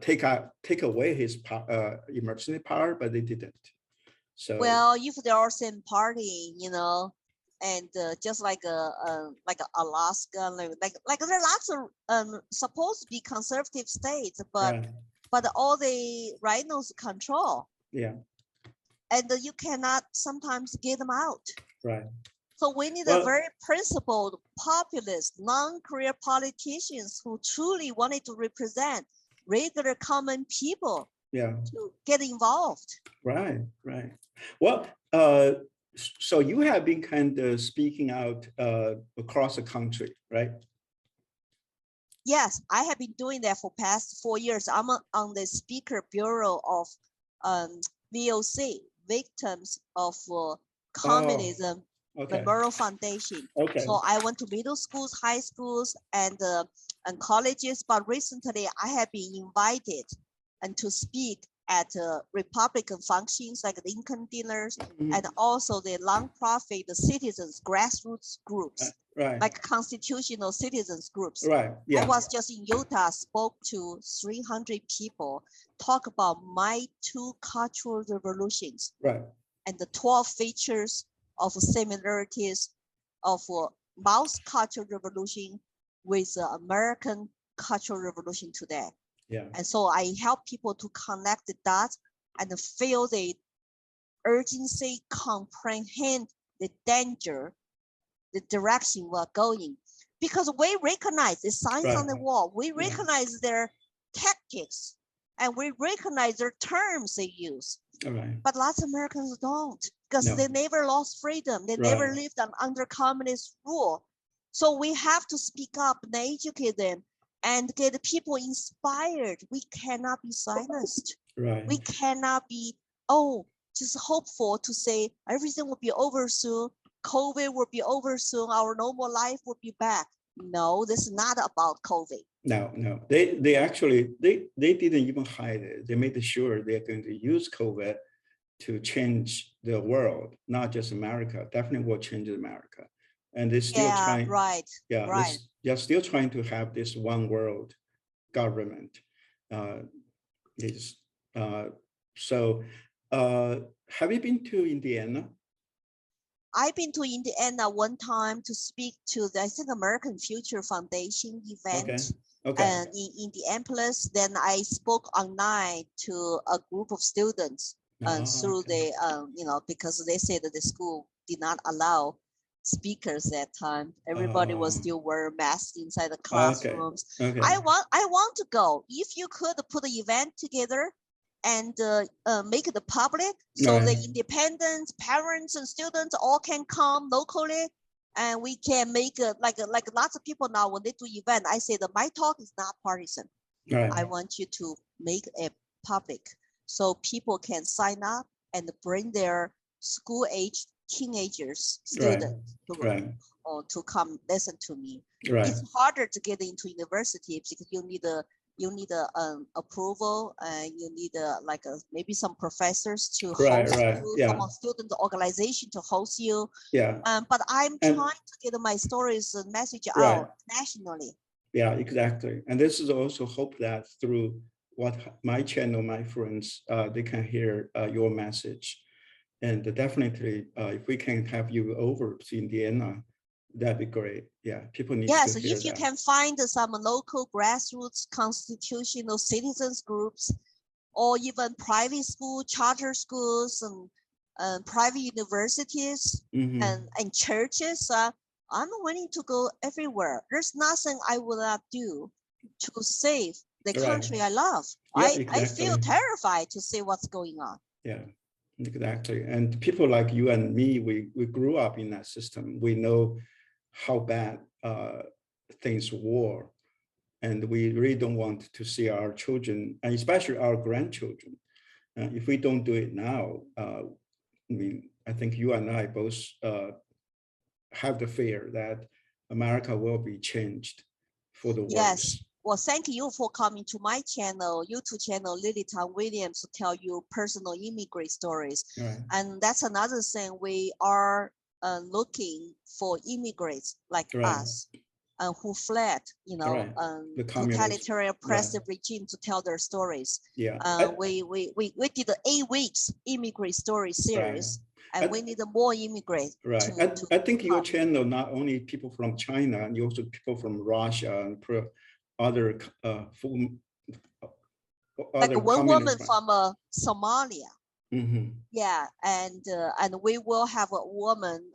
S1: take away his emergency power, but they didn't. So
S2: if they are same party, and just like Alaska, like there are lots of supposed to be conservative states, but all the rhinos control. Yeah. And you cannot sometimes get them out. Right. So we need a very principled, populist, non-career politicians who truly wanted to represent regular common people to get involved. Right, right.
S1: Well, so you have been kind of speaking out across the country, right?
S2: Yes, I have been doing that for past 4 years. I'm on the speaker bureau of VOC, Victims of Communism Memorial Foundation. Okay. So I went to middle schools, high schools, and colleges. But recently, I have been invited and to speak at Republican functions like Lincoln dinners, and also the nonprofit, the citizens, grassroots groups, like constitutional citizens groups. Right. Yeah. I was just in Utah, spoke to 300 people, talk about my 2 cultural revolutions. Right. And the 12 features of similarities of Mao's cultural revolution with the American cultural revolution today. Yeah. And so I help people to connect the dots and feel the urgency, comprehend the danger, the direction we're going. Because we recognize the signs on the wall. We recognize their tactics and we recognize their terms they use.
S1: Right.
S2: But lots of Americans don't, because
S1: No.
S2: they never lost freedom. They never
S1: Right.
S2: lived under communist rule. So we have to speak up and educate them and get people inspired. We cannot be silenced.
S1: Right.
S2: We cannot be, just hopeful to say everything will be over soon. COVID will be over soon. Our normal life will be back. No, this is not about COVID.
S1: No. They actually, they didn't even hide it. They made sure they're going to use COVID to change the world, not just America. Definitely will change America. And they're still trying.
S2: Right.
S1: Yeah,
S2: right.
S1: They're still trying to have this one world government. Have you been to Indiana?
S2: I've been to Indiana one time to speak to the, I think, American Future Foundation event.
S1: Okay.
S2: And in Indianapolis, then I spoke online to a group of students through the, because they said that the school did not allow speakers that time. Everybody was still wearing masks inside the classrooms.
S1: Okay.
S2: I want to go. If you could put an event together and make it public, so the independent parents and students all can come locally, and we can make it like lots of people now when they do event. I say that my talk is not partisan.
S1: Right.
S2: I want you to make it public so people can sign up and bring their school-age teenagers, students to come listen to me.
S1: Right.
S2: It's harder to get into university because you need a approval, and you need maybe some professors to host you, some student organization to host you. But I'm trying to get my stories and message out nationally.
S1: Yeah, exactly. And this is also hope that through what my channel, my friends, they can hear your message. And definitely, if we can have you over to Indiana, that'd be great. Yeah, people need to hear that.
S2: If you can find some local grassroots constitutional citizens groups, or even private school, charter schools, and private universities, and churches, I'm willing to go everywhere. There's nothing I will not do to save the country I love. I feel terrified to see what's going on.
S1: Yeah. Exactly. And people like you and me, we grew up in that system. We know how bad things were. And we really don't want to see our children, and especially our grandchildren. If we don't do it now, I think you and I both have the fear that America will be changed for the worse.
S2: Yes. Well, thank you for coming to my channel, YouTube channel, Lily Tan Williams, to tell you personal immigrant stories. And that's another thing. We are looking for immigrants like us who fled, totalitarian oppressive regime to tell their stories. We did an 8 weeks immigrant story series. And we need more immigrants.
S1: I think your channel, not only people from China, and also people from Russia and other
S2: like one woman from Somalia. Yeah, and we will have a woman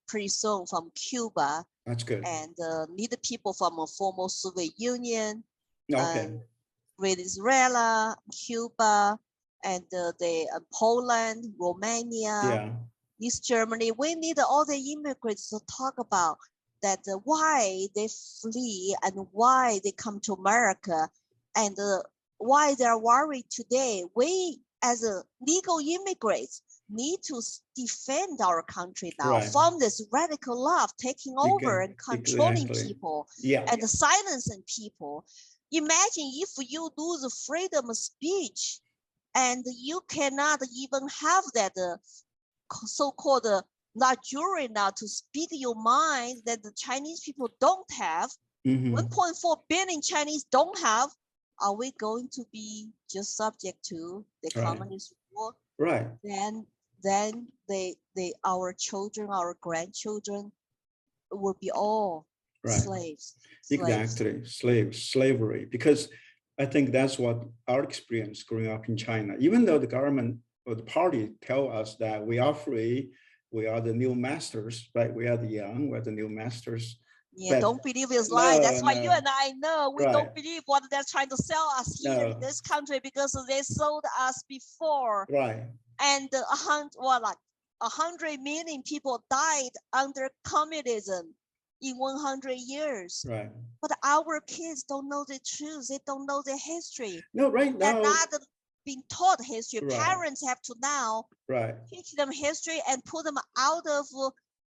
S2: pretty soon from Cuba.
S1: That's good.
S2: And need people from a former Soviet Union, Venezuela, Cuba, and Poland, Romania, East Germany. We need all the immigrants to talk about that why they flee and why they come to America, and why they're worried today. We, as legal immigrants, need to defend our country now from this radical left taking over and controlling people and silencing people. Imagine if you lose freedom of speech and you cannot even have that so-called luxury now to speak your mind that the Chinese people don't have. 1.4 billion Chinese don't have. Are we going to be just subject to the communist rule? Then our children, our grandchildren will be all slaves.
S1: Exactly, slavery. Because I think that's what our experience growing up in China. Even though the government or the party tell us that we are free, we are the new masters, right? We are the young, we're the new masters.
S2: Yeah,
S1: but
S2: don't believe it's lie. That's why you
S1: no.
S2: and I know we
S1: Right.
S2: don't believe what they're trying to sell us here in this country because they sold us before.
S1: Right.
S2: And 100 million people died under communism in 100 years.
S1: Right.
S2: But our kids don't know the truth. They don't know the history.
S1: No, right now.
S2: They're not being taught history.
S1: Right.
S2: Parents have to now teach them history and put them out of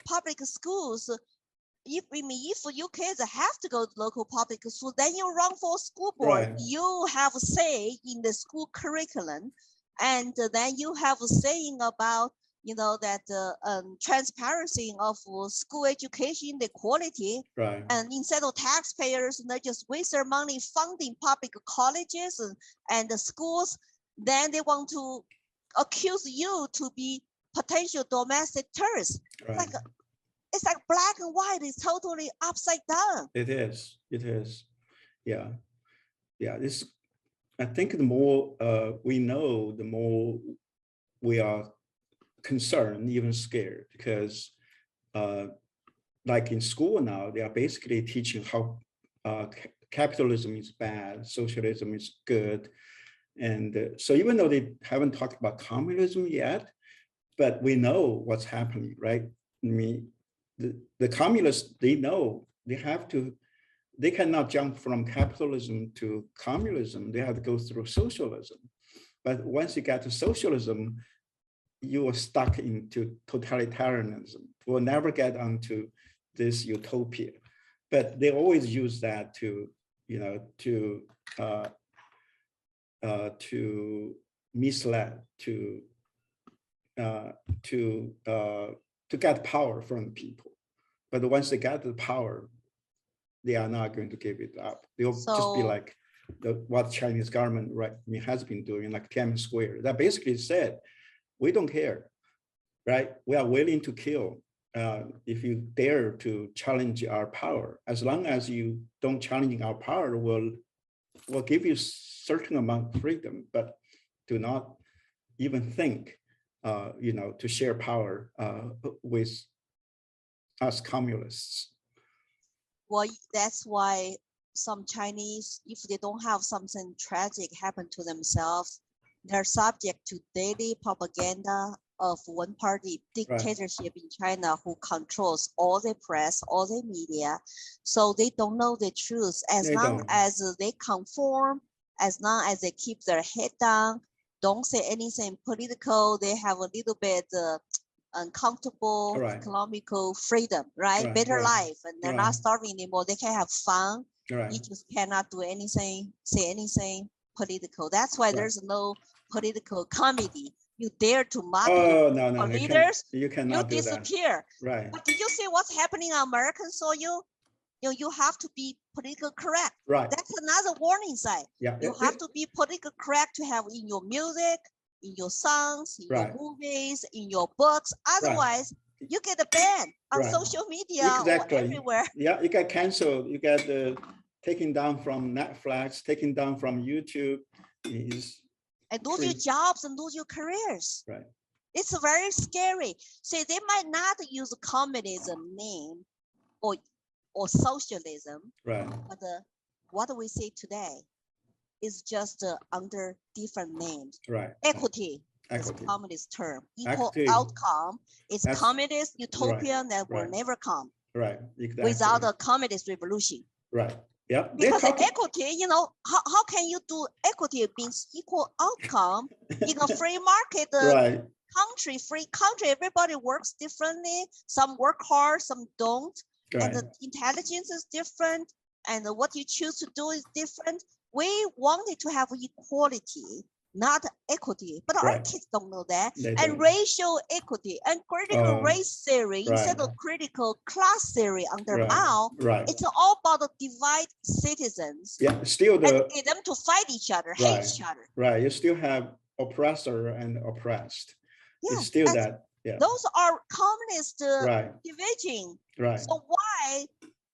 S2: public schools. If you kids have to go to local public school, then you run for school board.
S1: Right.
S2: You have a say in the school curriculum, and then you have a saying about that transparency of school education, the quality.
S1: Right.
S2: And instead of taxpayers, they just waste their money funding public colleges and the schools. Then they want to accuse you to be potential domestic terrorists.
S1: Right.
S2: It's like black and white. It's totally upside down.
S1: It is. It is. Yeah. Yeah. I think the more we know, the more we are concerned, even scared, because like in school now, they are basically teaching how capitalism is bad, socialism is good. And so even though they haven't talked about communism yet, but we know what's happening, right? I mean, the communists, they know they cannot jump from capitalism to communism. They have to go through socialism. But once you get to socialism, you are stuck into totalitarianism. We'll never get onto this utopia. But they always use that to mislead, to get power from people. But once they get the power, they are not going to give it up. They'll just be like what the Chinese government has been doing, like Tiananmen Square. That basically said, we don't care, right? We are willing to kill if you dare to challenge our power. As long as you don't challenge our power, we'll give you certain amount of freedom, but do not even think, to share power with us communists.
S2: Well, that's why some Chinese, if they don't have something tragic happen to themselves, they're subject to daily propaganda of one party dictatorship in China who controls all the press, all the media. So they don't know the truth. As long as they conform, as long as they keep their head down, don't say anything political, they have a little bit uncomfortable economical freedom, right? Better life, and they're not starving anymore. They can have fun. You just cannot do anything, say anything political. That's why there's no political comedy. You dare to mock leaders, you disappear.
S1: Right.
S2: But did you see what's happening on American soil? You have to be politically correct.
S1: Right.
S2: That's another warning sign.
S1: Yeah.
S2: You have to be politically correct to have in your music, in your songs, in your movies, in your books. Otherwise, you get a ban on social media or everywhere.
S1: Yeah, you get canceled. You get taken down from Netflix, taken down from YouTube.
S2: And lose your jobs and lose your careers.
S1: Right.
S2: It's very scary. See, they might not use a communism name or socialism.
S1: Right.
S2: But what we see today is just under different names.
S1: Right.
S2: Equity is a communist term. Equal outcome is communist utopia that will never come.
S1: Right. Exactly.
S2: Without a communist revolution.
S1: Right. Yeah.
S2: Because equity, how can you do equity means equal outcome in a free market country, free country? Everybody works differently. Some work hard, some don't. And the intelligence is different. And what you choose to do is different. We wanted to have equality, not equity, but our kids don't know that. And racial equity and critical race theory instead of critical class theory under Mao, it's all about the divide citizens.
S1: Yeah, still
S2: and get them to fight each other, hate each other.
S1: Right, you still have oppressor and oppressed. Yeah, it's still that. Yeah.
S2: Those are communist division.
S1: Right.
S2: So why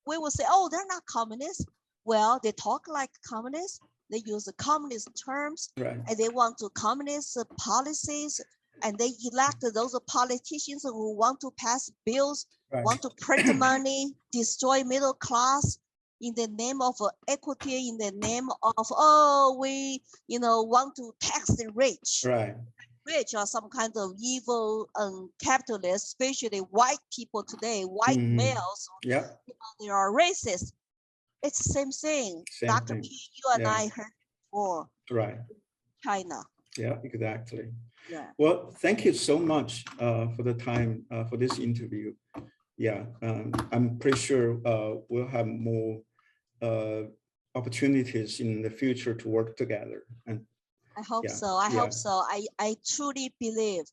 S2: we will say, oh, they're not communists? Well, they talk like communists. They use the communist terms, and they want to communist policies. and they elect those politicians who want to pass bills,
S1: Right.
S2: want to print money, destroy middle class in the name of equity, in the name of, oh, we, want to tax the rich.
S1: Right.
S2: Rich are some kind of evil capitalists, especially white people today, white males.
S1: Yeah.
S2: They are racist. It's the same thing.
S1: Same
S2: Dr.
S1: thing.
S2: P, you and I heard before.
S1: Right.
S2: China.
S1: Yeah, exactly.
S2: Yeah.
S1: Well, thank you so much for the time for this interview. Yeah, I'm pretty sure we'll have more opportunities in the future to work together. And
S2: I hope so. I hope so. I truly believe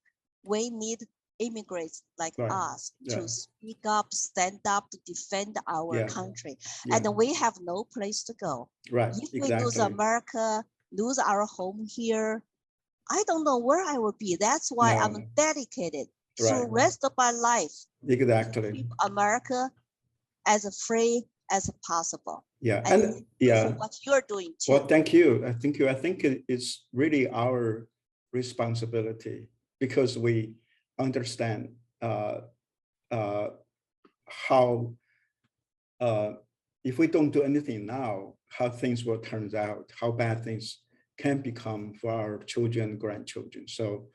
S2: we need immigrants like us to speak up, stand up, to defend our country. And we have no place to go.
S1: Right.
S2: If we lose America, lose our home here, I don't know where I will be. That's why I'm dedicated to the rest of my life.
S1: Exactly.
S2: To keep America as free as possible.
S1: Yeah,
S2: and for what you're doing too.
S1: Well, thank you. I think it's really our responsibility because we understand how if we don't do anything now, how things will turn out, how bad things can become for our children and grandchildren. So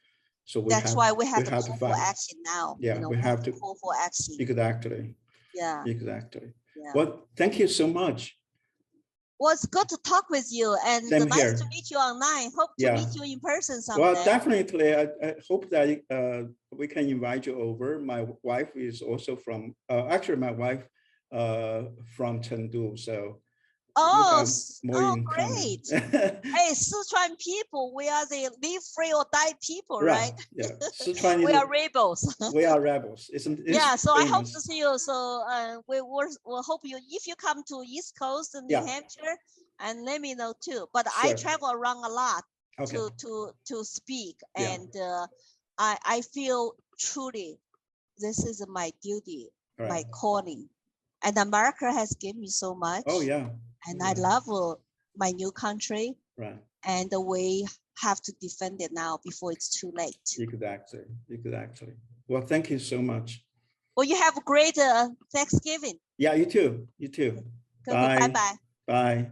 S2: that's why we have to call for action now.
S1: Yeah, we have to
S2: call for action.
S1: Exactly.
S2: Yeah.
S1: Exactly.
S2: Yeah.
S1: Well, thank you so much.
S2: Well, it's good to talk with you, and
S1: Same
S2: nice
S1: here.
S2: to meet you online. Hope to meet you in person someday.
S1: Well, definitely. I hope that we can invite you over. My wife is also from, actually my wife from Chengdu, so.
S2: Oh, great. Hey, Sichuan people, we are the live free or die people, right?
S1: Yeah, Sichuan
S2: we are rebels.
S1: We are rebels. It's
S2: yeah, so
S1: famous.
S2: I hope to see you. So we'll hope you, if you come to East Coast and New Hampshire, and let me know too. But I travel around a lot to speak, and I feel truly this is my duty, my calling. And America has given me so much.
S1: Oh, yeah.
S2: And I love my new country.
S1: Right.
S2: And we have to defend it now before it's too late.
S1: Exactly. Exactly. Well, thank you so much.
S2: Well, you have a great Thanksgiving.
S1: Yeah, you too. You too. Bye.
S2: Bye-bye.
S1: Bye.